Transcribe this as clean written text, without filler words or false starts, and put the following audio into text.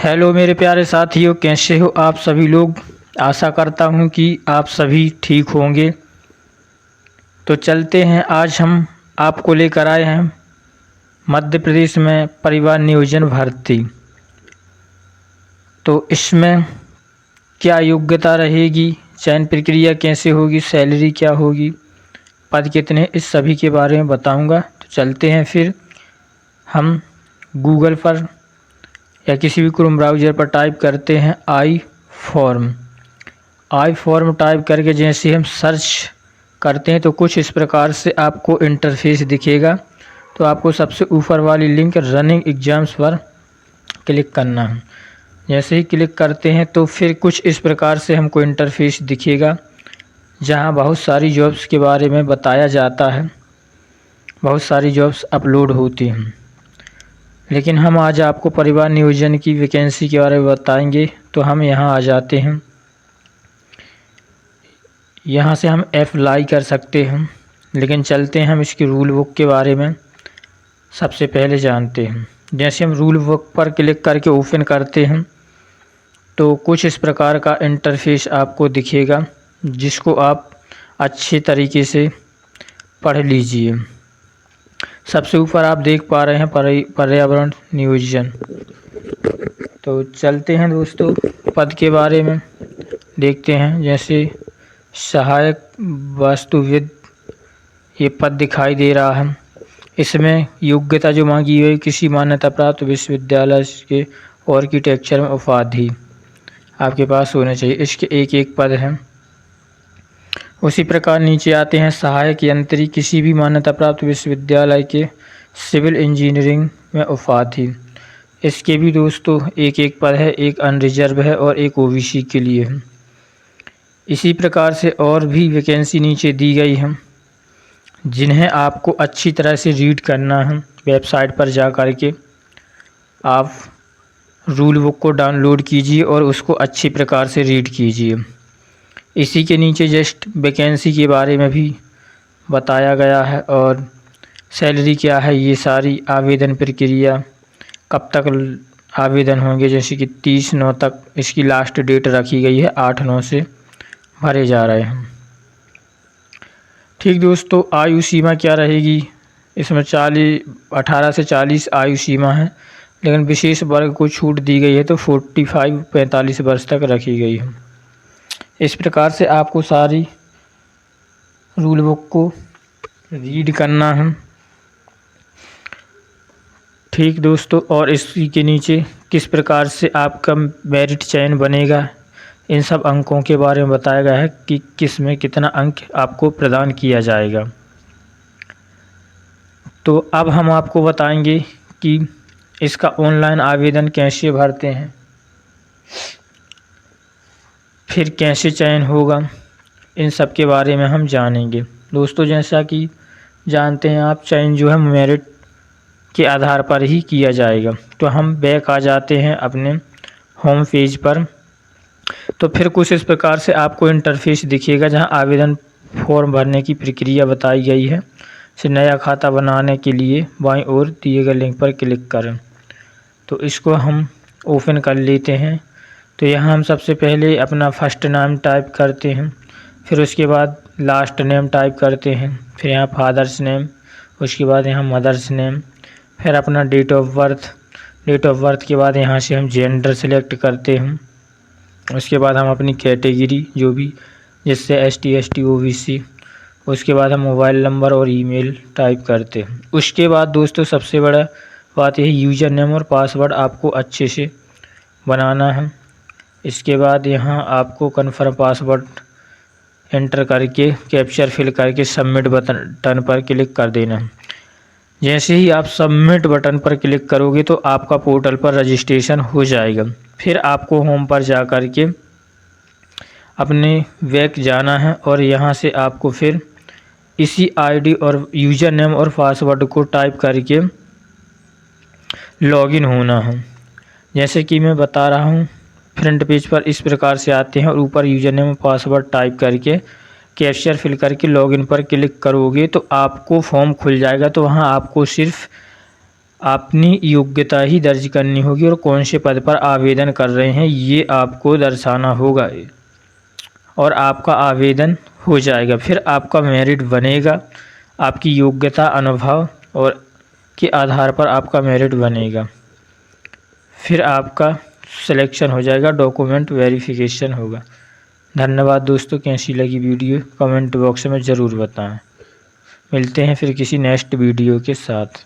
Hello मेरे प्यारे साथियों, कैसे हो आप सभी लोग। आशा करता हूँ कि आप सभी ठीक होंगे। तो चलते हैं, आज हम आपको लेकर आए हैं मध्य प्रदेश में परिवार नियोजन भर्ती। तो इसमें क्या योग्यता रहेगी, चयन प्रक्रिया कैसे होगी, सैलरी क्या होगी, पद कितने, इस सभी के बारे में बताऊंगा। तो चलते हैं, फिर हम गूगल पर या किसी भी क्रोम ब्राउज़र पर टाइप करते हैं आई फॉर्म टाइप करके जैसे हम सर्च करते हैं तो कुछ इस प्रकार से आपको इंटरफेस दिखेगा। तो आपको सबसे ऊपर वाली लिंक रनिंग एग्ज़ाम्स पर क्लिक करना है। जैसे ही क्लिक करते हैं तो फिर कुछ इस प्रकार से हमको इंटरफेस दिखेगा, जहां बहुत सारी जॉब्स के बारे में बताया जाता है। बहुत सारी जॉब्स अपलोड होती हैं, लेकिन हम आज आपको परिवार नियोजन की वैकेंसी के बारे में बताएंगे। तो हम यहाँ आ जाते हैं, यहाँ से हम अप्लाई कर सकते हैं। लेकिन चलते हैं, हम इसकी रूल बुक के बारे में सबसे पहले जानते हैं। जैसे हम रूल बुक पर क्लिक करके ओपन करते हैं तो कुछ इस प्रकार का इंटरफेस आपको दिखेगा, जिसको आप अच्छे तरीके से पढ़ लीजिए। सबसे ऊपर आप देख पा रहे हैं पर्यावरण नियोजन। तो चलते हैं दोस्तों, पद के बारे में देखते हैं। जैसे सहायक वास्तुविद ये पद दिखाई दे रहा है। इसमें योग्यता जो मांगी हुई, किसी मान्यता प्राप्त विश्वविद्यालय के आर्किटेक्चर में उपाधि आपके पास होना चाहिए। इसके एक एक पद हैं। उसी प्रकार नीचे आते हैं सहायक यंत्री, किसी भी मान्यता प्राप्त विश्वविद्यालय के सिविल इंजीनियरिंग में उपाधि। इसके भी दोस्तों एक एक पद है, एक अनरिजर्व है और एक ओबीसी के लिए है। इसी प्रकार से और भी वैकेंसी नीचे दी गई हैं, जिन्हें आपको अच्छी तरह से रीड करना है। वेबसाइट पर जा कर के आप रूल बुक को डाउनलोड कीजिए और उसको अच्छी प्रकार से रीड कीजिए। इसी के नीचे जस्ट वैकेंसी के बारे में भी बताया गया है और सैलरी क्या है, ये सारी आवेदन प्रक्रिया, कब तक आवेदन होंगे। जैसे कि 30/9 तक इसकी लास्ट डेट रखी गई है, 8/9 से भरे जा रहे हैं। ठीक दोस्तों, आयु सीमा क्या रहेगी, इसमें 18 से 40 आयु सीमा है, लेकिन विशेष वर्ग को छूट दी गई है तो 45 वर्ष तक रखी गई है। इस प्रकार से आपको सारी रूल बुक को रीड करना है। ठीक दोस्तों, और इसी के नीचे किस प्रकार से आपका मेरिट चयन बनेगा, इन सब अंकों के बारे में बताया गया है कि किस में कितना अंक आपको प्रदान किया जाएगा। तो अब हम आपको बताएंगे कि इसका ऑनलाइन आवेदन कैसे भरते हैं, फिर कैसे चयन होगा, इन सब के बारे में हम जानेंगे। दोस्तों जैसा कि जानते हैं आप, चयन जो है मेरिट के आधार पर ही किया जाएगा। तो हम बैक आ जाते हैं अपने होम पेज पर। तो फिर कुछ इस प्रकार से आपको इंटरफेस दिखेगा, जहां आवेदन फॉर्म भरने की प्रक्रिया बताई गई है। से नया खाता बनाने के लिए बाईं ओर दिए गए लिंक पर क्लिक करें। तो इसको हम ओपन कर लेते हैं। तो यहाँ हम सबसे पहले अपना फर्स्ट नाम टाइप करते हैं, फिर उसके बाद लास्ट नेम टाइप करते हैं, फिर यहाँ फादर्स नेम, उसके बाद यहाँ मदर्स नेम, फिर अपना डेट ऑफ बर्थ के बाद यहाँ से हम जेंडर सेलेक्ट करते हैं। उसके बाद हम अपनी कैटेगरी जो भी, जिससे ST ST OBC, उसके बाद हम मोबाइल नंबर और ईमेल टाइप करते हैं। उसके बाद दोस्तों सबसे बड़ा बात यह, यूज़र नेम और पासवर्ड आपको अच्छे से बनाना है। इसके बाद यहाँ आपको कन्फर्म पासवर्ड एंटर करके कैप्चर फिल करके सबमिट बटन पर क्लिक कर देना है। जैसे ही आप सबमिट बटन पर क्लिक करोगे तो आपका पोर्टल पर रजिस्ट्रेशन हो जाएगा। फिर आपको होम पर जा कर के अपने बैक जाना है और यहाँ से आपको फिर इसी ID और यूज़र नेम और पासवर्ड को टाइप करके लॉगिन होना है। जैसे कि मैं बता रहा हूँ, फ्रंट पेज पर इस प्रकार से आते हैं और ऊपर यूज़र नेम और पासवर्ड टाइप करके कैप्चर फिल करके लॉगिन पर क्लिक करोगे तो आपको फॉर्म खुल जाएगा। तो वहाँ आपको सिर्फ अपनी योग्यता ही दर्ज करनी होगी और कौन से पद पर आवेदन कर रहे हैं ये आपको दर्शाना होगा और आपका आवेदन हो जाएगा। फिर आपका मेरिट बनेगा, आपकी योग्यता, अनुभव और के आधार पर आपका मेरिट बनेगा। फिर आपका सिलेक्शन हो जाएगा, डॉक्यूमेंट वेरिफिकेशन होगा। धन्यवाद दोस्तों, कैसी लगी वीडियो कमेंट बॉक्स में ज़रूर बताएं। मिलते हैं फिर किसी नेक्स्ट वीडियो के साथ।